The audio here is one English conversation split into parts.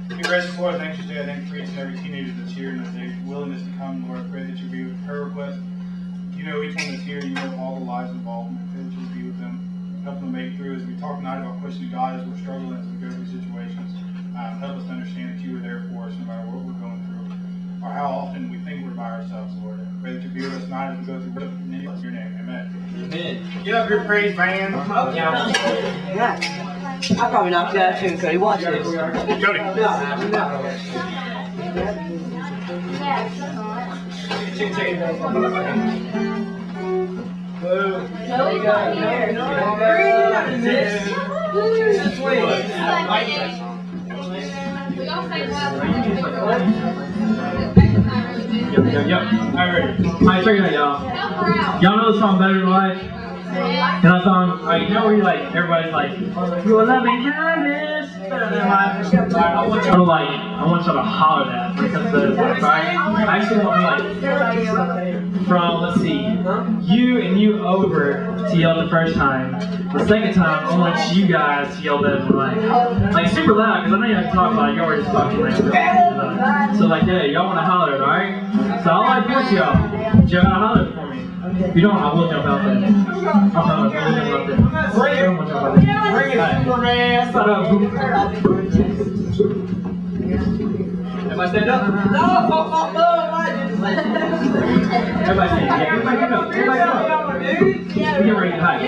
Be grateful for it. Thanks you, I thank you for each and every teenager that's here and that their willingness to come, Lord. I pray that you be with her request. You know each one that's here. You know all the lives involved. I pray that you be with them. Help them make it through as we talk tonight about questioning God as we're struggling as we go through situations. Help us to understand that you are there for us no matter what we're going through or how often we think we're by ourselves, Lord. I pray that you be with us tonight as we go through worship in your name. Amen. Amen. Get up here, praise band. Yeah. I probably knocked you out too, Cody. Watch this. Cody. No, he's not here. This way. We all say wow. Yep. Alright, check it out, y'all. Help her out. Y'all know the song Better Than Life? And that song, you know where you like, everybody's like, your loving kindness, better than life. I want y'all to holler that when it comes to those words, right? I actually want like, from, let's see, you and you over to yell the first time. The second time, I want you guys to yell that like super loud, because I know you have to talk about it. Y'all were just talking like that. So like, hey, y'all want to holler it, alright? So I'll like point y'all. Y'all gotta holler it for me. If you don't, I will jump out there. I promise, I will jump out there. Everyone jump out there. Bring it, Superman. Shut up. Everybody stand up? No! Everybody stand up. Yeah, everybody get up. Everybody get up. We get ready to hike.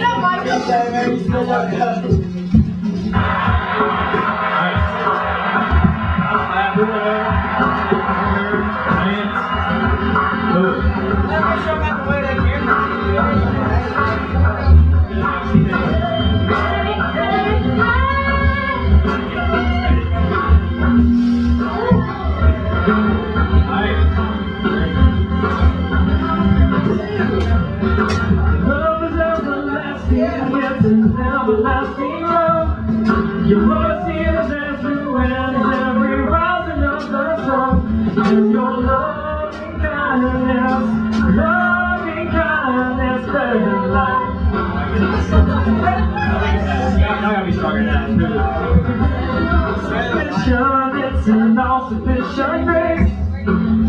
Your mercy is through and every rising of the sun. And your loving kindness better than life. Y'all gotta be stronger than that. It's an all-sufficient grace.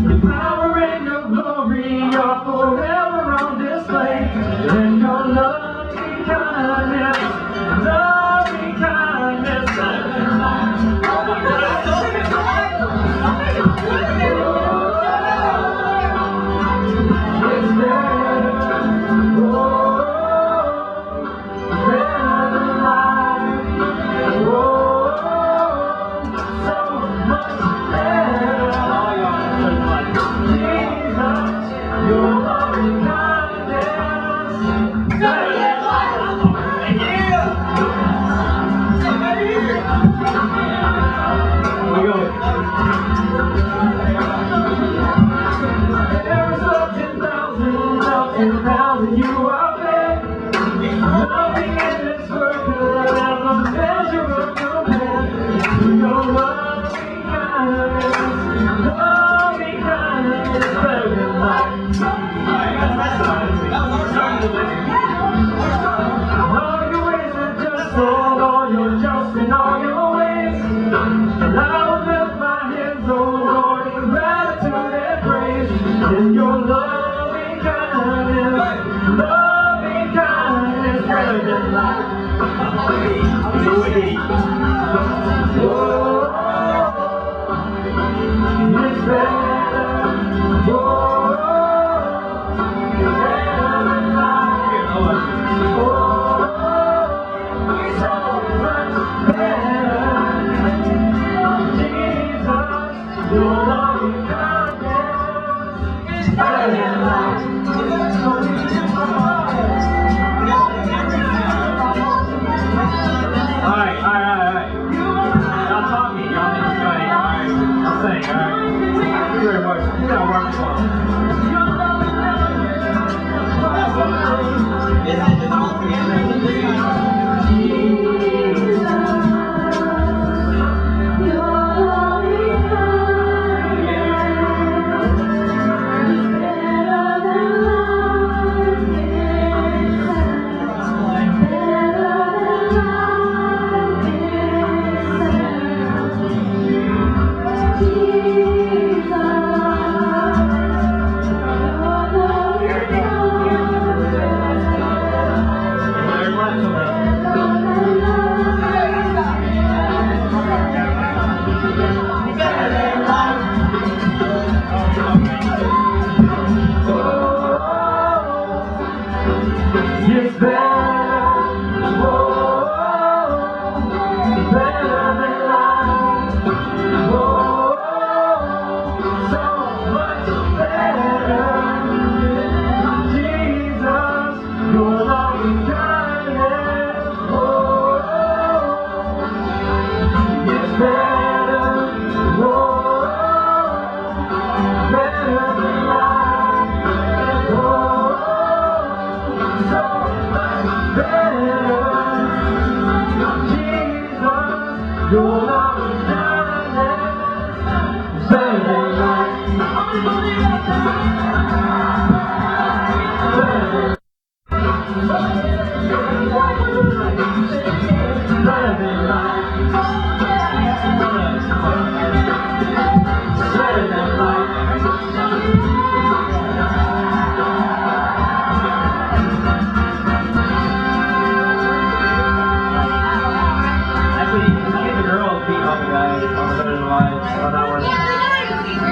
Your power and your glory are forever on display. And your loving kindness better than life. much better. Jesus, your love and kindness, oh, it's better, oh, better than life, oh, so much better. Jesus, your love and kindness is better than life.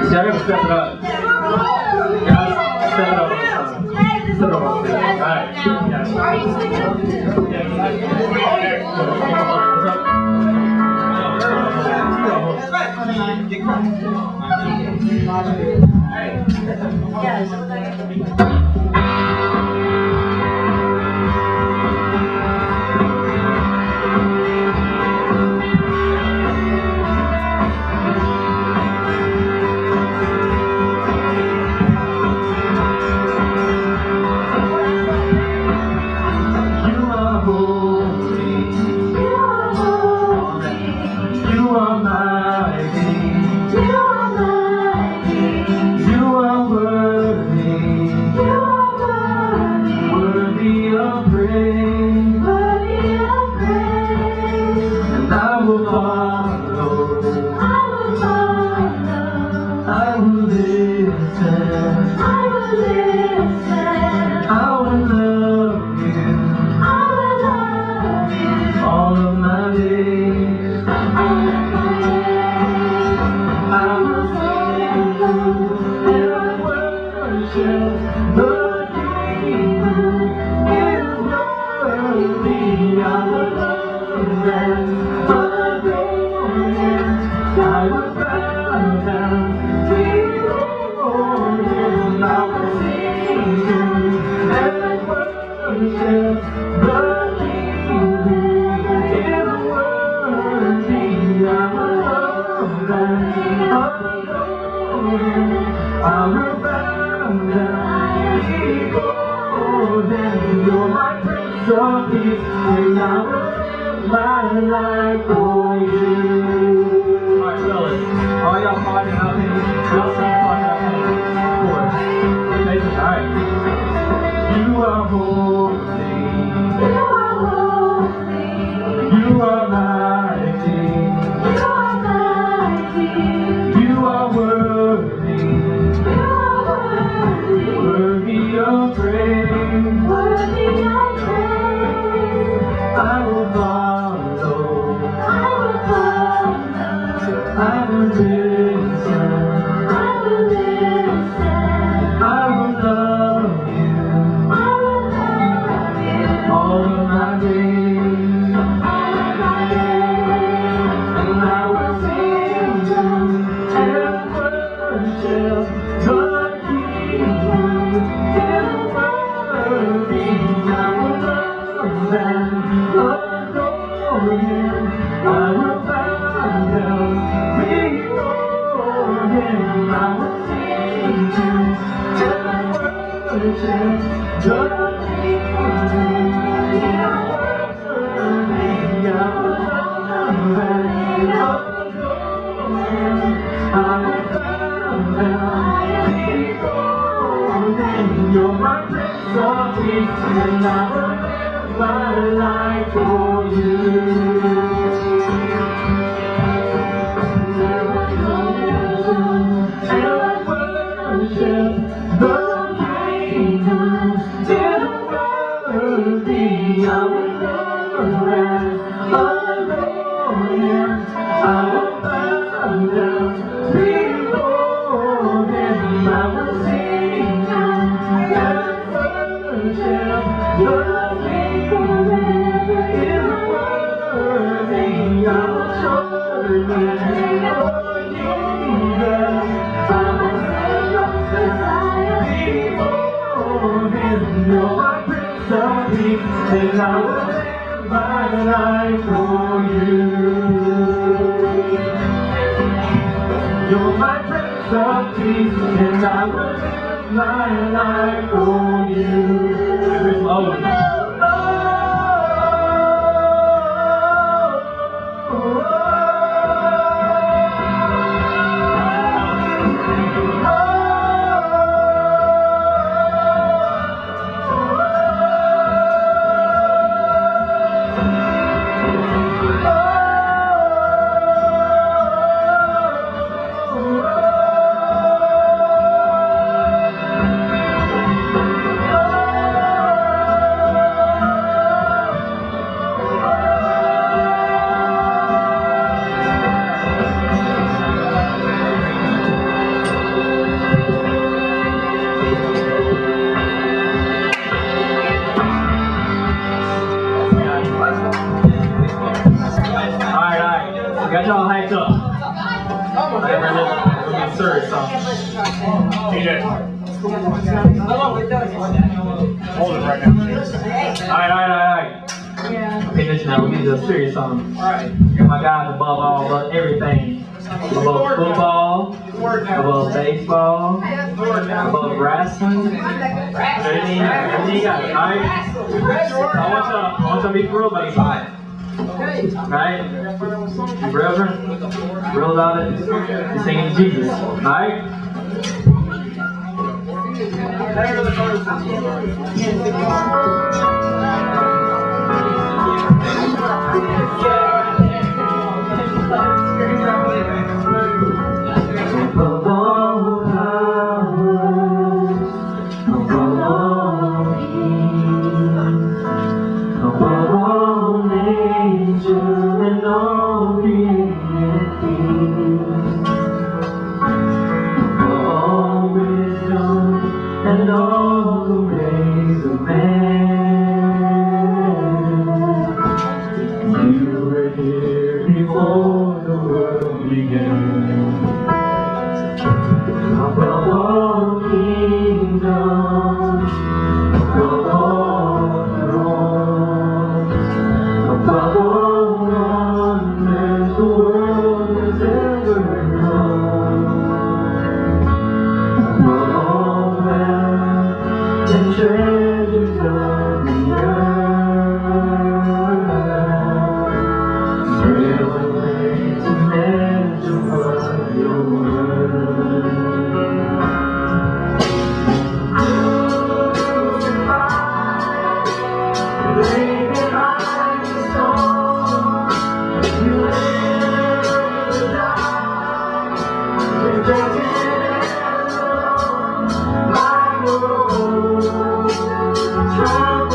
See, I gotta step it up. Guys, step it up. Step it up. Alright. and I will live my life for you. You're my Prince of Peace, and I will live my life for you. Got y'all hyped up. We're going to serious song. TJ. Hold it right now. Alright. Okay, listen now, we need a serious song. My God above all, above everything. Above football, above baseball, above wrestling. Everything you got, alright? I want y'all to be real about it. Right? Be reverent, real about it. You're singing Jesus. Alright? Above all powers, above all kings, above all nature and all created things, above all wisdom and all the ways of man, you were here before the world began. Above all kingdoms, above all thrones, above all wonders the world has ever known, above all wealth and treasures of the earth, there were ways to measure of your word. Try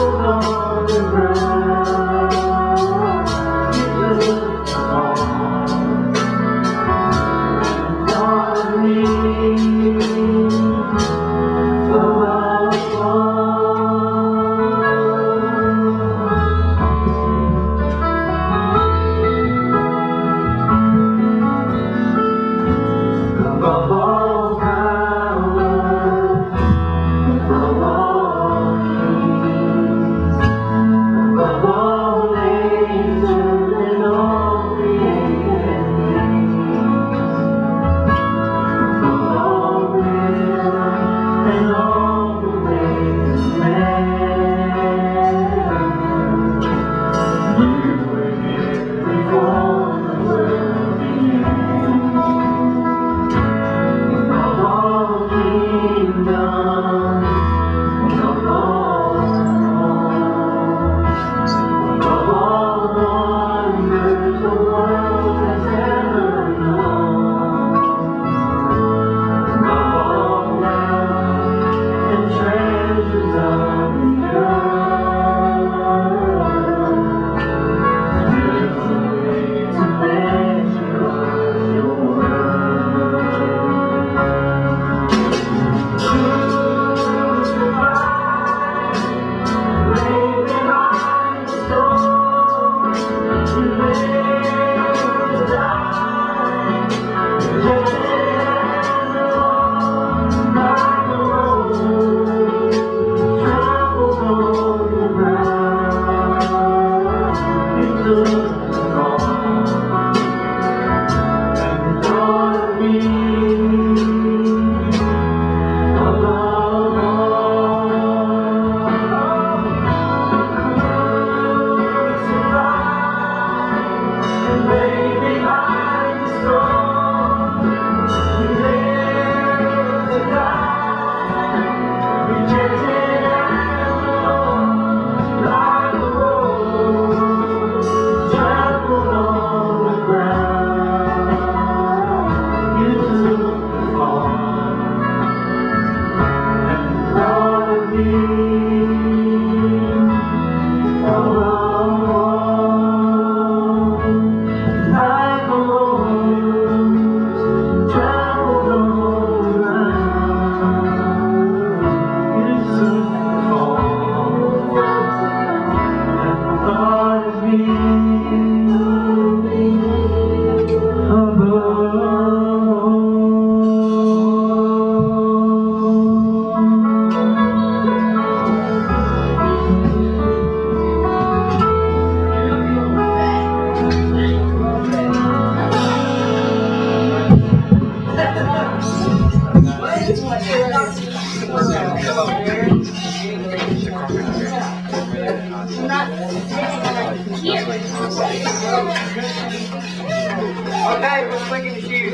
Okay, we're clicking the shoes.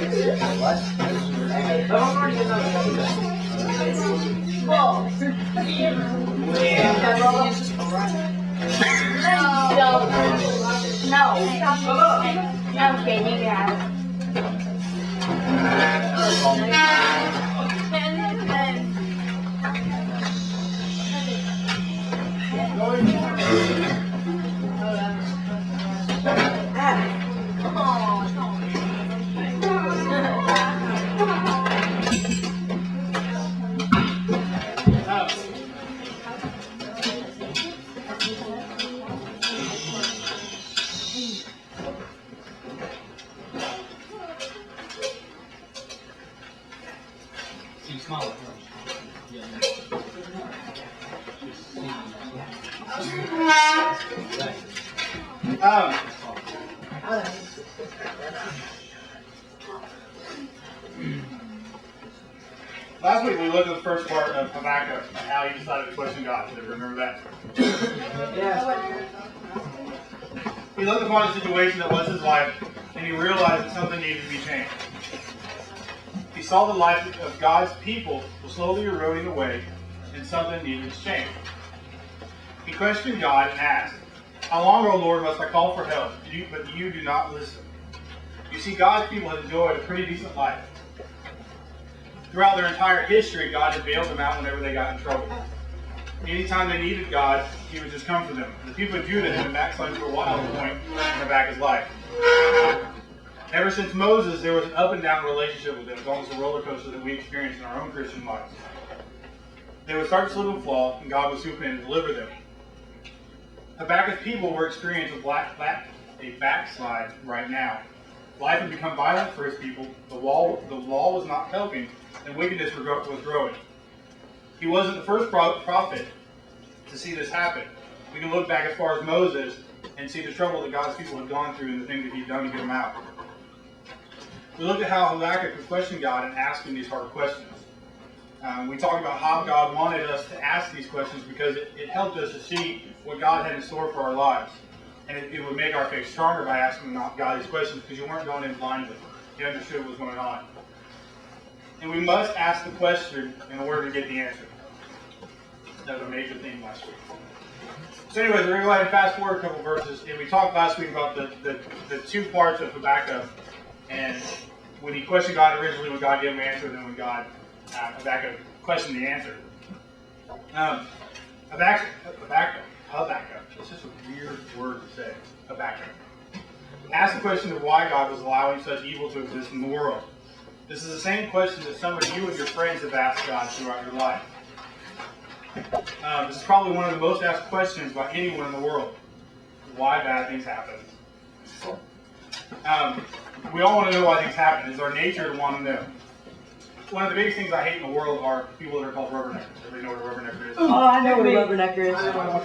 No, okay, you got it. Last week we looked at the first part of Habakkuk and how he decided to question God. Did you remember that? Yeah. He looked upon a situation that was his life, and he realized that something needed to be changed. He saw the life of God's people was slowly eroding away, and something needed to change. He questioned God and asked, "How long, O Lord, must I call for help, but you do not listen?" You see, God's people had enjoyed a pretty decent life. Throughout their entire history, God had bailed them out whenever they got in trouble. Anytime they needed God, He would just come for them. The people of Judah had been backsliding for a while at the point in Habakkuk's life. Ever since Moses, there was an up and down relationship with them. It's almost a roller coaster that we experience in our own Christian lives. They would start to slip and fall, and God would swoop in and deliver them. Habakkuk's people were experiencing a backslide right now. Life had become violent for his people. The law was not helping, and wickedness was growing. He wasn't the first prophet to see this happen. We can look back as far as Moses and see the trouble that God's people had gone through and the things that He'd done to get them out. We looked at how Habakkuk could question God and ask Him these hard questions. We talked about how God wanted us to ask these questions because it helped us to see what God had in store for our lives. And it would make our faith stronger by asking God these questions because you weren't going in blindly. You understood what was going on. And we must ask the question in order to get the answer. That was a major theme last week. So anyways, we're going to go ahead and fast forward a couple verses. And we talked last week about the two parts of Habakkuk. And when he questioned God originally, when God gave him an answer, then when Habakkuk questioned the answer. Habakkuk. It's just a weird word to say. Habakkuk. Ask the question of why God was allowing such evil to exist in the world. This is the same question that some of you and your friends have asked God throughout your life. This is probably one of the most asked questions by anyone in the world. Why bad things happen. We all want to know why things happen. It's our nature to want to know. One of the biggest things I hate in the world are people that are called rubberneckers. Everybody know what a rubbernecker is? Oh, I know what a rubbernecker is.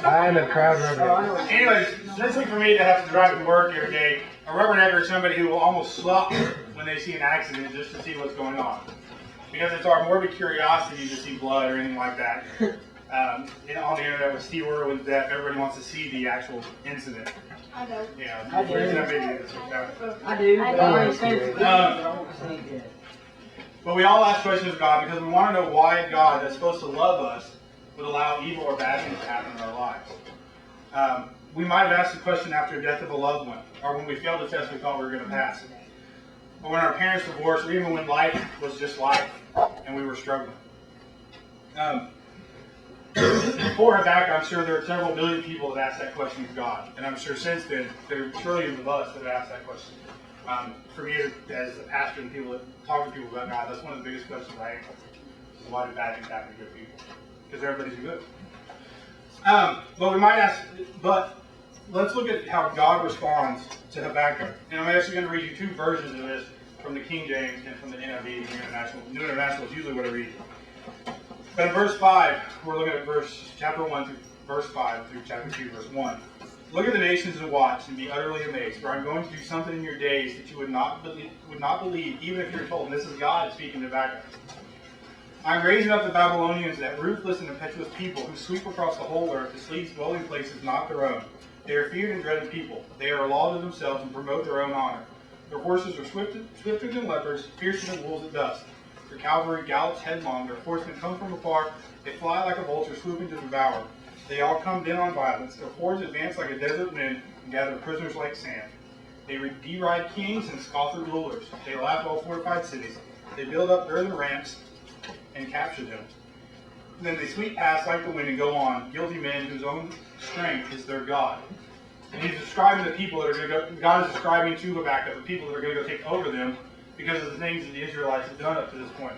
I'm a proud rubbernecker. Anyways, essentially for me to have to drive to work every day, a rubbernecker is somebody who will almost stop when they see an accident just to see what's going on. Because it's our morbid curiosity to see blood or anything like that. On the internet with Steve Irwin's death, everybody wants to see the actual incident. I know. Yeah, I do. I do. But we all ask questions of God because we want to know why God, that's supposed to love us, would allow evil or bad things to happen in our lives. We might have asked the question after the death of a loved one, or when we failed a test we thought we were going to pass, or when our parents divorced, or even when life was just life and we were struggling. Before Habakkuk, I'm sure there are several million people that asked that question of God, and I'm sure since then there are trillions of us that have asked that question. For me, as a pastor and people that talk to people about God, that's one of the biggest questions I answer. Why do bad things happen to good people? Because everybody's good. But we might ask, but let's look at how God responds to Habakkuk. And I'm actually going to read you two versions of this from the King James and from the NIV, New International is usually what I read. But in verse 5, we're looking at chapter 1 through verse 5 through chapter 2, verse 1. Look at the nations and watch and be utterly amazed, for I'm going to do something in your days that you would not believe, even if you're told. And this is God speaking to Habakkuk. I'm raising up the Babylonians, that ruthless and impetuous people who sweep across the whole earth to seize dwelling places not their own. They are feared and dreaded people. They are a law to themselves and promote their own honor. Their horses are swifter than leopards, fiercer than wolves at dusk. Their cavalry gallops headlong. Their horsemen come from afar. They fly like a vulture swooping to devour. They all come in on violence. Their hordes advance like a desert wind and gather prisoners like sand. They deride kings and scoff at rulers. They laugh at all fortified cities. They build up earthen ramps and capture them. Then they sweep past like the wind and go on, guilty men whose own strength is their God. And he's describing the people that are going to go, God is describing to Habakkuk the people that are going to go take over them because of the things that the Israelites have done up to this point.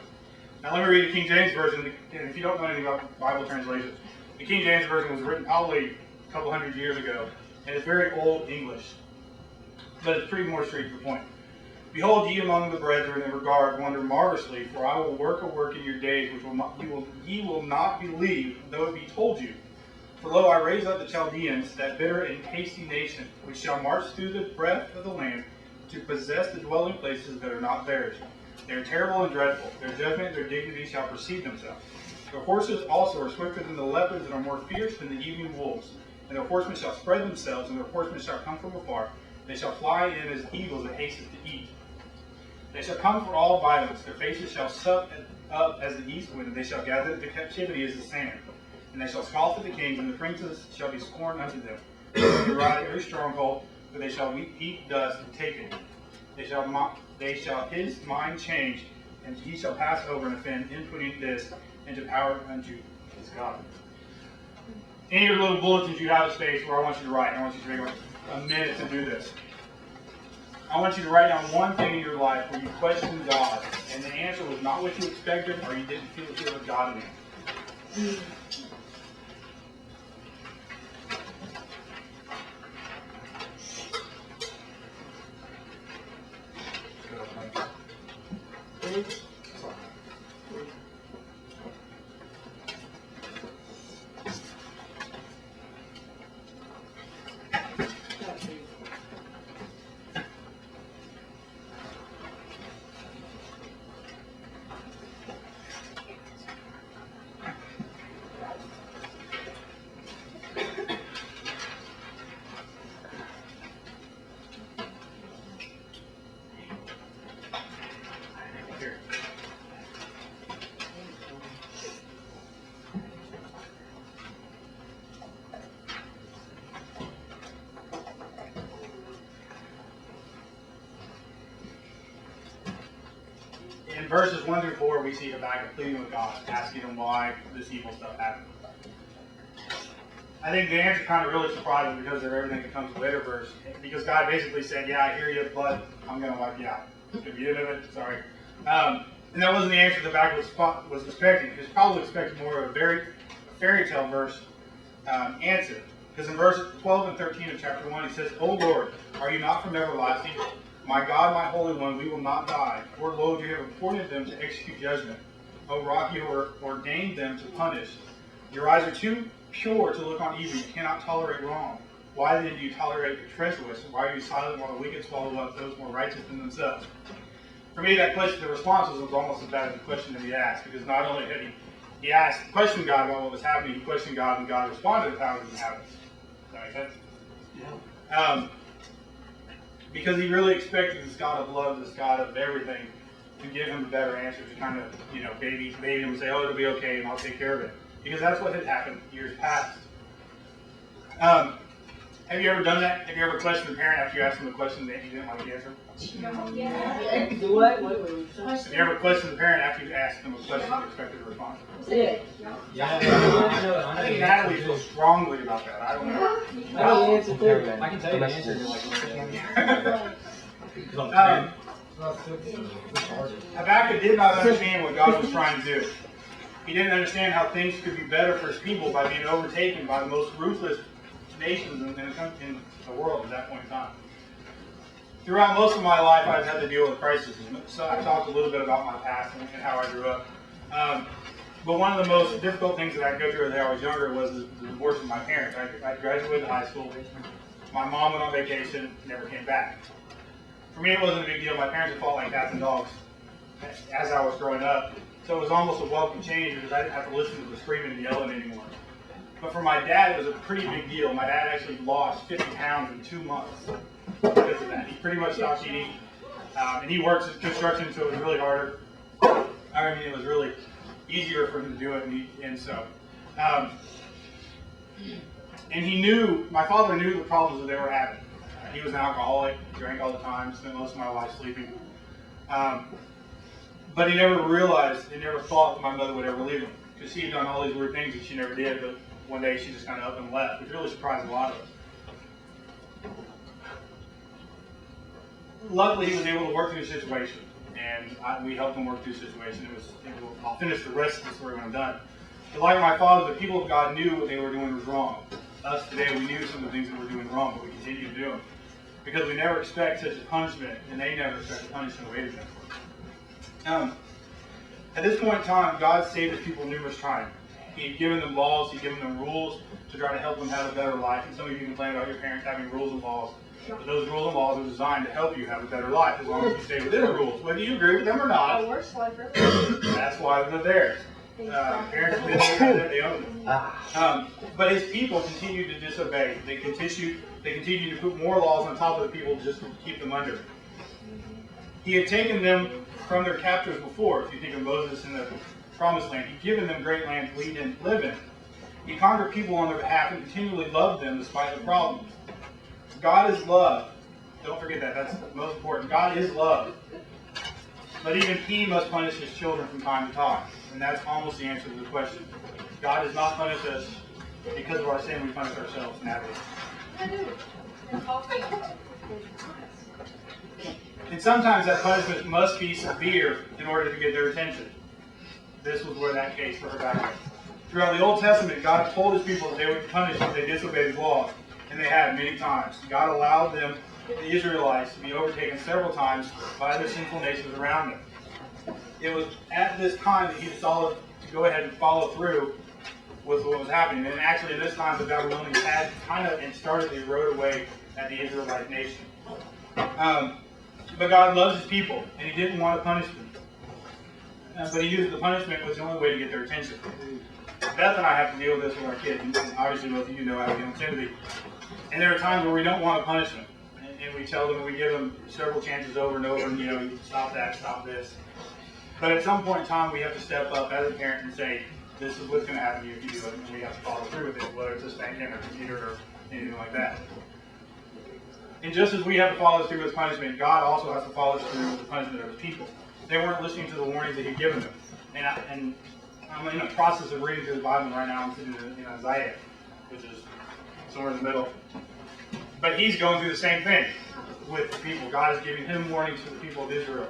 Now let me read the King James Version, and if you don't know anything about Bible translations, the King James Version was written probably a couple hundred years ago, and it's very old English, but it's pretty more straight to the point. Behold, ye among the brethren in regard wonder marvelously, for I will work a work in your days which ye will not believe, though it be told you. For lo, I raise up the Chaldeans, that bitter and hasty nation, which shall march through the breadth of the land, to possess the dwelling places that are not theirs. They are terrible and dreadful. Their judgment and their dignity shall precede themselves. Their horses also are swifter than the leopards, and are more fierce than the evening wolves. And their horsemen shall spread themselves, and their horsemen shall come from afar. They shall fly in as eagles that hasteth to eat. They shall come for all violence. Their faces shall suck up as the east wind, and they shall gather into captivity as the sand. And they shall scoff at the kings, and the princes shall be scorned unto them. They shall deride every stronghold, for they shall eat dust and take it. They shall his mind change, and he shall pass over and offend, inputting this into power unto his God. In your little bulletins, you have a space where I want you to write. I want you to take a minute to do this. I want you to write down one thing in your life where you questioned God, and the answer was not what you expected, or you didn't feel the fear of God in it. In verses 1 through 4, we see Habakkuk pleading with God, asking him why this evil stuff happened. I think the answer kind of really surprised him because of everything that comes later verse. Because God basically said, yeah, I hear you, but I'm going to wipe you out. If you didn't know it, sorry. And that wasn't the answer that Habakkuk was expecting. He was probably expecting more of a fairy tale verse answer. Because in verse 12 and 13 of chapter 1, he says, O Lord, are you not from everlasting? My God, my Holy One, we will not die. For lo, you have appointed them to execute judgment. O rock, you ordained them to punish. Your eyes are too pure to look on evil. You cannot tolerate wrong. Why then do you tolerate the treacherous? Why are you silent while the wicked swallow up those more righteous than themselves? For me, that question, the response was almost as bad as the question that he asked. Because not only had he questioned God about what was happening, he questioned God, and God responded with how it was happening. Does that make sense? Yeah. Because he really expected this God of love, this God of everything, to give him a better answer, to kind of, baby him and say, oh, it'll be okay, and I'll take care of it. Because that's what had happened years past. Have you ever done that? Have you ever questioned a parent after you asked them a question that you didn't like the answer? Yeah. Have you ever questioned a parent after you asked them a question you expected a response? Yeah. I think Natalie feels strongly about that. I don't know. I know the answer too. I can tell you the answer in like because I'm Habakkuk did not understand what God was trying to do. He didn't understand how things could be better for his people by being overtaken by the most ruthless nations in the world at that point in time. Throughout most of my life, I've had to deal with crises. So I talked a little bit about my past and how I grew up. But one of the most difficult things that I go through as I was younger was the divorce of my parents. I graduated high school. My mom went on vacation, never came back. For me, it wasn't a big deal. My parents had fought like cats and dogs as I was growing up. So it was almost a welcome change because I didn't have to listen to the screaming and yelling anymore. But for my dad, it was a pretty big deal. My dad actually lost 50 pounds in 2 months because of that. He pretty much stopped eating. And he works in construction, so it was really harder. I mean, it was really easier for him to do it. And he knew, my father knew the problems that they were having. He was an alcoholic, drank all the time, spent most of my life sleeping. But he never realized, he never thought that my mother would ever leave him. Because he had done all these weird things that she never did, but one day she just kind of up and left, which really surprised a lot of us. Luckily, he was able to work through the situation, and we helped him work through the situation. I'll finish the rest of the story when I'm done. But like my father, the people of God knew what they were doing was wrong. Us today, we knew some of the things that we're doing wrong, but we continue to do them. Because we never expect such a punishment, and they never expect a punishment away from them. At this point in time, God saved his people numerous times. He had given them laws, he had given them rules to try to help them have a better life. And some of you complain about your parents having rules and laws. But those rules and laws are designed to help you have a better life, as long as you stay within the rules, whether you agree with them or not. That's why they're theirs. Parents did that, they own them. But his people continued to disobey. They continued to put more laws on top of the people just to keep them under. He had taken them from their captors before. If you think of Moses in the Promised Land, he'd given them great land we didn't live in. He conquered people on their behalf and continually loved them despite the problems. God is love. Don't forget that. That's most important. God is love. But even he must punish his children from time to time. And that's almost the answer to the question. God does not punish us because of our sin. We punish ourselves, Natalie. And sometimes that punishment must be severe in order to get their attention. This was where that case for Habakkuk. Throughout the Old Testament, God told his people that they would be punished if they disobeyed his law. And they had many times. God allowed them, the Israelites, to be overtaken several times by other sinful nations around them. It was at this time that he decided to go ahead and follow through with what was happening. And actually, at this time, the Babylonians had kind of started to erode away at the Israelite nation. But God loves his people, and he didn't want to punish them. But he used the punishment was the only way to get their attention. Beth and I have to deal with this with our kids, and obviously both of you know how to deal with Timothy. And there are times where we don't want to punish them. And we tell them, we give them several chances over and over, and you stop that, stop this. But at some point in time, we have to step up as a parent and say, this is what's going to happen to you if you do it, and we have to follow through with it, whether it's a spanking or computer or anything like that. And just as we have to follow through with punishment, God also has to follow through with the punishment of his people. They weren't listening to the warnings that he'd given them. And I'm in the process of reading through the Bible right now. I'm sitting in Isaiah, which is somewhere in the middle. But he's going through the same thing with the people. God is giving him warnings to the people of Israel.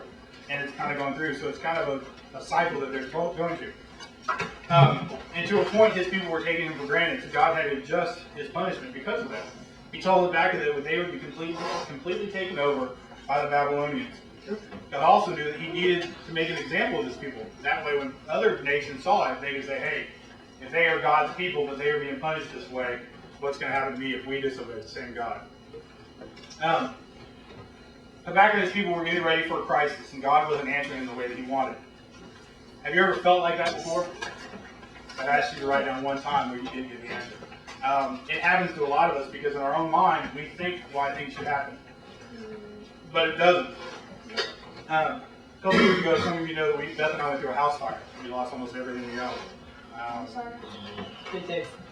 And it's kind of going through. So it's kind of a cycle that they're going through. And to a point, his people were taking him for granted. So God had to adjust his punishment because of that. He told Habakkuk that they would be completely taken over by the Babylonians. God also knew that he needed to make an example of his people. That way, when other nations saw it, they could say, hey, if they are God's people, but they are being punished this way, what's going to happen to me if we disobey the same God? Habakkuk and his people were getting ready for a crisis, and God wasn't answering in the way that he wanted. Have you ever felt like that before? I've asked you to write down one time where you didn't get the answer. It happens to a lot of us because in our own mind, we think why things should happen. But it doesn't. A couple years ago, some of you know that Beth and I went through a house fire. We lost almost everything we owned.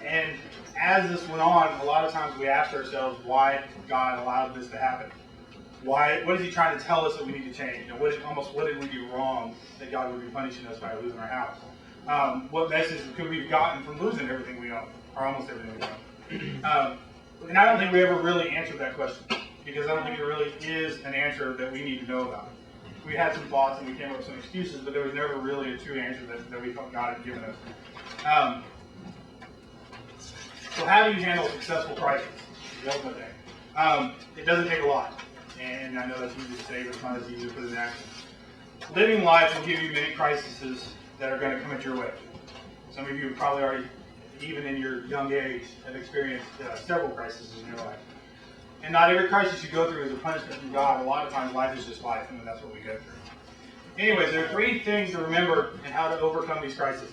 And as this went on, a lot of times we asked ourselves why God allowed this to happen. What is he trying to tell us that we need to change? And what did we do wrong that God would be punishing us by losing our house? What message could we have gotten from losing everything we own, or almost everything we own? And I don't think we ever really answered that question, because I don't think there really is an answer that we need to know about. We had some thoughts and we came up with some excuses, but there was never really a true answer that we felt God had given us. So how do you handle a successful crisis? The ultimate thing. It doesn't take a lot. And I know that's easy to say, but it's not as easy to put in action. Living life will give you many crises that are going to come at your way. Some of you have probably already, even in your young age, have experienced several crises in your life. And not every crisis you go through is a punishment from God. A lot of times life is just life, and that's what we go through. Anyways, there are three things to remember and how to overcome these crises.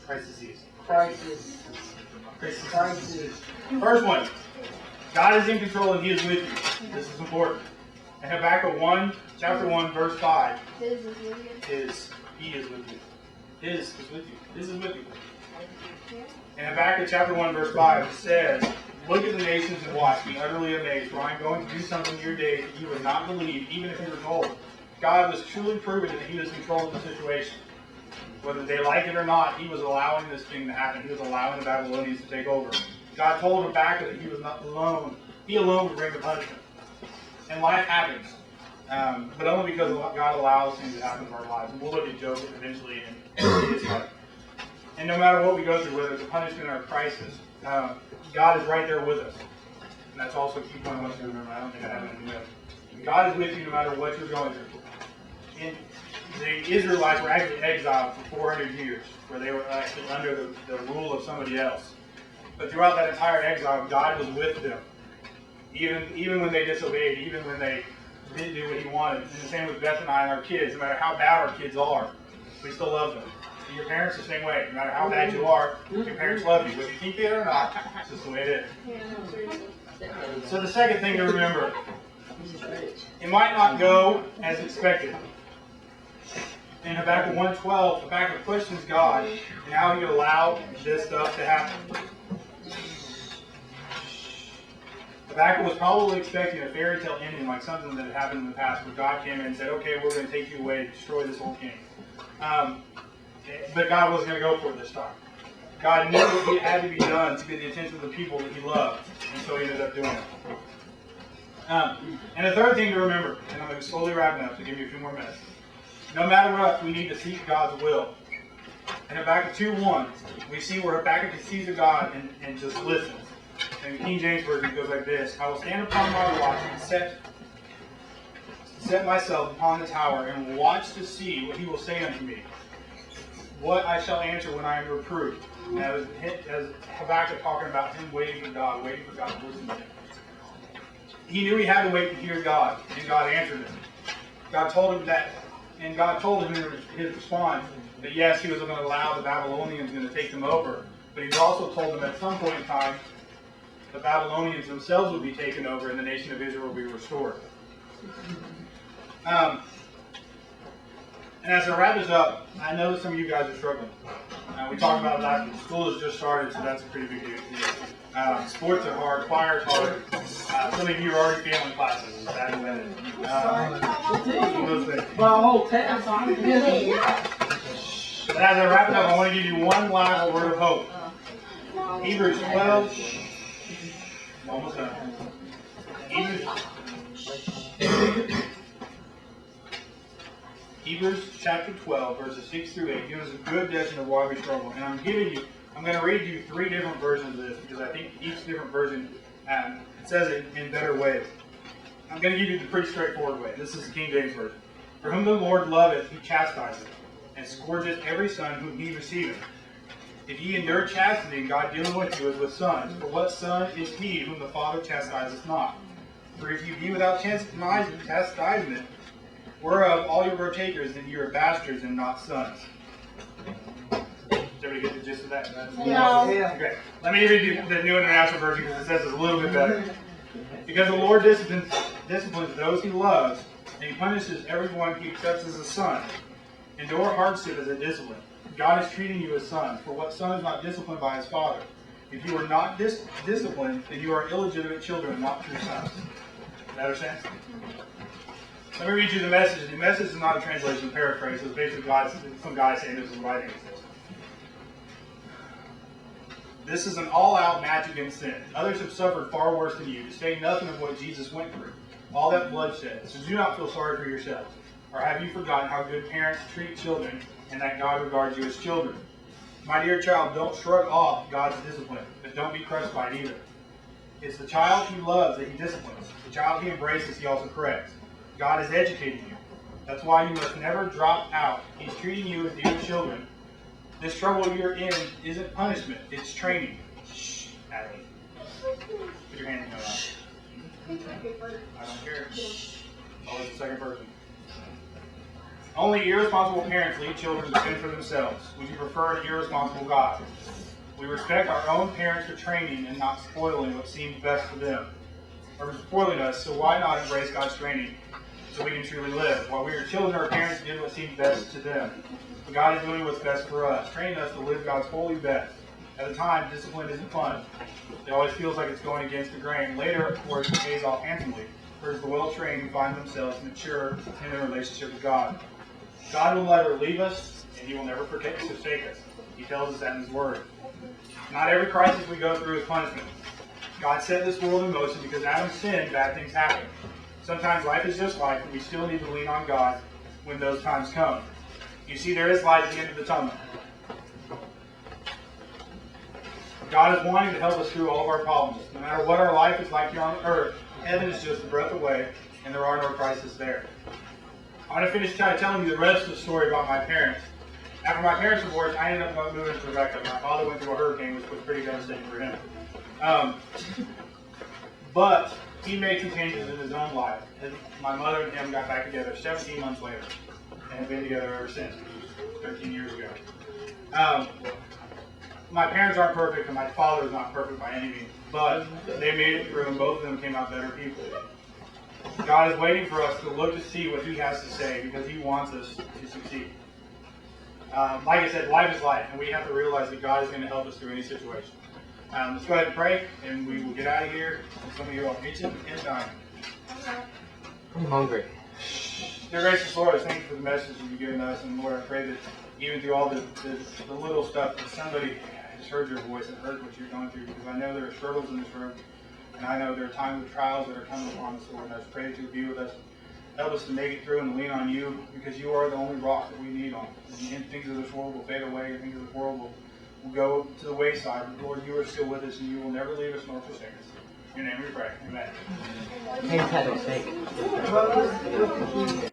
Crises. First one, God is in control and He is with you. This is important. In Habakkuk 1, chapter 1, verse 5, He is with you. His is with you. His is with you. In Habakkuk chapter 1, verse 5, it says, look at the nations and watch, be utterly amazed, for I am going to do something in your days that you would not believe, even if you were told. God was truly proving that He was in control of the situation. Whether they like it or not, He was allowing this thing to happen. He was allowing the Babylonians to take over. God told Habakkuk that He was not alone. He alone would bring the punishment. And life happens. But only because God allows things to happen in our lives. And we'll look at Joseph eventually in his life. And no matter what we go through, whether it's a punishment or a crisis, God is right there with us. And that's also a key point I want you to remember. I don't think I have anything with. God is with you no matter what you're going through. And the Israelites were actually exiled for 400 years, where they were actually under the rule of somebody else. But throughout that entire exile, God was with them. Even when they disobeyed, even when they didn't do what He wanted. And the same with Beth and I and our kids. No matter how bad our kids are, we still love them. And your parents the same way. No matter how bad you are, your parents love you. Whether you think it or not, it's just the way it is. So the second thing to remember, it might not go as expected. In Habakkuk 1:12, Habakkuk questions God and how He allowed this stuff to happen. Habakkuk was probably expecting a fairy tale ending like something that had happened in the past, where God came in and said, okay, we're going to take you away and destroy this whole king. But God wasn't going to go for it this time. God knew what had to be done to get the attention of the people that He loved, and so He ended up doing it. And the third thing to remember, and I'm going to slowly wrap it up to give you a few more minutes. No matter what, we need to seek God's will. In Habakkuk 2:1, we see where Habakkuk sees a God and just listens. In the King James Version, it goes like this: I will stand upon my watch and set myself upon the tower and watch to see what He will say unto me, what I shall answer when I am reproved. And as Habakkuk talking about him waiting for God to listen to him. He knew he had to wait to hear God, and God answered him. God told him that, and God told him in his response that yes, He was going to allow the Babylonians to take them over, but He also told them at some point in time the Babylonians themselves would be taken over and the nation of Israel would be restored. And as I wrap this up, I know that some of you guys are struggling. We talked about it last week. School has just started, so that's a pretty big deal. Sports are hard, choir is hard. Some of you are already failing classes. Is that But as I wrap it up, I want to give you one last word of hope. Hebrews 12. Almost done. Hebrews chapter 12, verses 6 through 8 gives us a good definition of why we struggle. And I'm going to read you three different versions of this, because I think each different version says it in better ways. I'm going to give you the pretty straightforward way. This is the King James Version. For whom the Lord loveth, He chastiseth, and scourgeth every son whom He receiveth. If ye endure chastity, God dealeth with you as with sons. For what son is he whom the Father chastiseth not? For if you be without chastisement, whereof all you are partakers, then you are bastards and not sons. Did everybody get the gist of that? No. Okay. Let me read you the New International Version, because it says it's a little bit better. Because the Lord disciplines those He loves, and He punishes everyone He accepts as a son. Endure hardship as a discipline. God is treating you as sons. For what son is not disciplined by his father? If you are not disciplined, then you are illegitimate children, not true sons. Does that make sense? Let me read you the message. The message is not a translation, paraphrase. It's basically some guy saying this is what I think it says. This is an all-out match against sin. Others have suffered far worse than you, to say nothing of what Jesus went through. All that bloodshed. So do not feel sorry for yourselves. Or have you forgotten how good parents treat children, and that God regards you as children? My dear child, don't shrug off God's discipline, but don't be crushed by it either. It's the child He loves that He disciplines. The child He embraces, He also corrects. God is educating you. That's why you must never drop out. He's treating you as dear children. This trouble you're in isn't punishment, it's training. Shh, Natalie. Put your hand in your mouth. I don't care. Always the second person. Only irresponsible parents lead children to sin for themselves. Would you prefer an irresponsible God? We respect our own parents for training and not spoiling what seems best for them, or spoiling us, so why not embrace God's training so we can truly live? While we are children, our parents did what seemed best to them. But God is doing what's best for us, training us to live God's holy best. At the time, discipline isn't fun. It always feels like it's going against the grain. Later, of course, it pays off handsomely. Whereas the well-trained who find themselves mature in their relationship with God. God will never leave us, and He will never forsake us. He tells us that in His Word. Not every crisis we go through is punishment. God set this world in motion because Adam sinned, bad things happen. Sometimes life is just life, and we still need to lean on God when those times come. You see, there is light at the end of the tunnel. God is wanting to help us through all of our problems. No matter what our life is like here on earth, heaven is just a breath away, and there are no crises there. I'm going to finish telling you the rest of the story about my parents. After my parents' divorce, I ended up moving to Rebecca. My father went through a hurricane, which was pretty devastating for him. But he made some changes in his own life. My mother and him got back together 17 months later and have been together ever since, which was 13 years ago. My parents aren't perfect, and my father is not perfect by any means, but they made it through, and both of them came out better people. God is waiting for us to look to see what He has to say because He wants us to succeed. Like I said, life is life, and we have to realize that God is going to help us through any situation. Let's go ahead and pray, and we will get out of here. And some of you are itching and dying. I'm hungry. Dear gracious Lord, I thank you for the message that you've given us, and Lord, I pray that even through all the little stuff, that somebody has heard your voice and heard what you're going through, because I know there are struggles in this room, and I know there are times of trials that are coming upon us, Lord, and I just pray that you'll be with us. Help us to make it through and lean on you, because you are the only rock that we need on. And things of this world will fade away, and things of this world will go to the wayside. But Lord, you are still with us, and you will never leave us nor forsake us. In your name we pray. Amen. Hey,